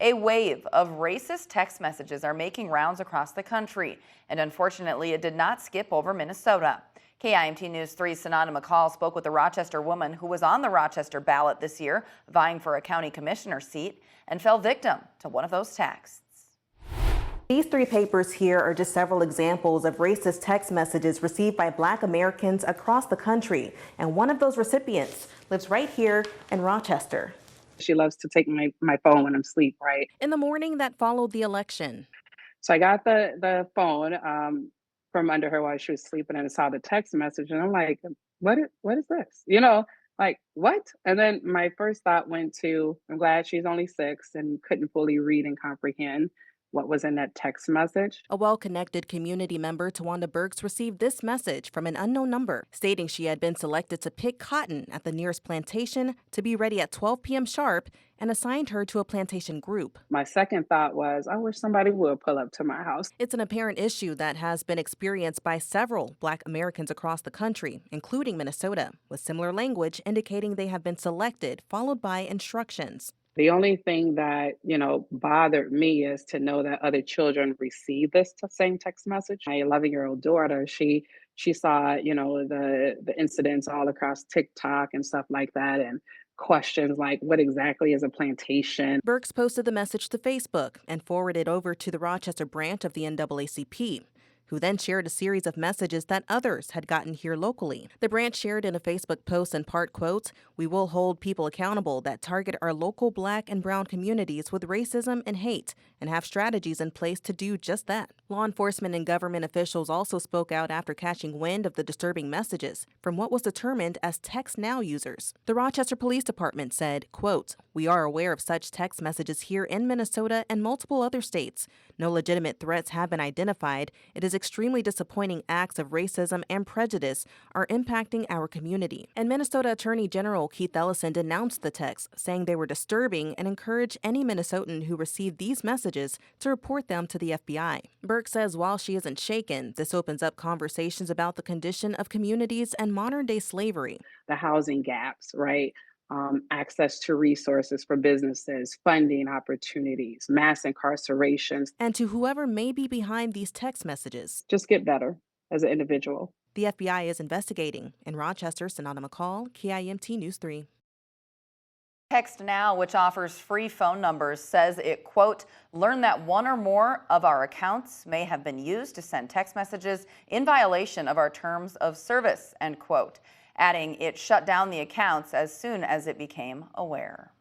A wave of racist text messages are making rounds across the country, and unfortunately, it did not skip over Minnesota. KIMT News 3's Sananda McCall spoke with a Rochester woman who was on the Rochester ballot this year, vying for a county commissioner seat, and fell victim to one of those texts. These three papers here are just several examples of racist text messages received by Black Americans across the country, and one of those recipients lives right here in Rochester. She loves to take my phone when I'm asleep, right? In the morning that followed the election. So I got the phone from under her while she was sleeping, and I saw the text message, and I'm like, what is this? Like, what? And then my first thought went to, I'm glad she's only 6 and couldn't fully read and comprehend what was in that text message. A well-connected community member, Tawonda Burks, received this message from an unknown number, stating she had been selected to pick cotton at the nearest plantation to be ready at 12 p.m. sharp and assigned her to a plantation group. My second thought was, I wish somebody would pull up to my house. It's an apparent issue that has been experienced by several Black Americans across the country, including Minnesota, with similar language indicating they have been selected, followed by instructions. The only thing that, bothered me is to know that other children receive this same text message. My 11-year-old daughter, she saw, the incidents all across TikTok and stuff like that, and questions like, what exactly is a plantation? Burks posted the message to Facebook and forwarded it over to the Rochester branch of the NAACP, who then shared a series of messages that others had gotten here locally. The branch shared in a Facebook post in part, quote, "We will hold people accountable that target our local Black and brown communities with racism and hate and have strategies in place to do just that." Law enforcement and government officials also spoke out after catching wind of the disturbing messages from what was determined as Text Now users. The Rochester Police Department said, quote, "We are aware of such text messages here in Minnesota and multiple other states. No legitimate threats have been identified. It is extremely disappointing acts of racism and prejudice are impacting our community." And Minnesota Attorney General Keith Ellison denounced the texts, saying they were disturbing and encouraged any Minnesotan who received these messages to report them to the FBI. Burke says while she isn't shaken, this opens up conversations about the condition of communities and modern-day slavery. The housing gaps, right? Access to resources for businesses, funding opportunities, mass incarcerations. And to whoever may be behind these text messages, just get better as an individual. The FBI is investigating. In Rochester, Sananda McCall, KIMT News 3. Text Now, which offers free phone numbers, says it, quote, "learned that one or more of our accounts may have been used to send text messages in violation of our terms of service," end quote, adding it shut down the accounts as soon as it became aware.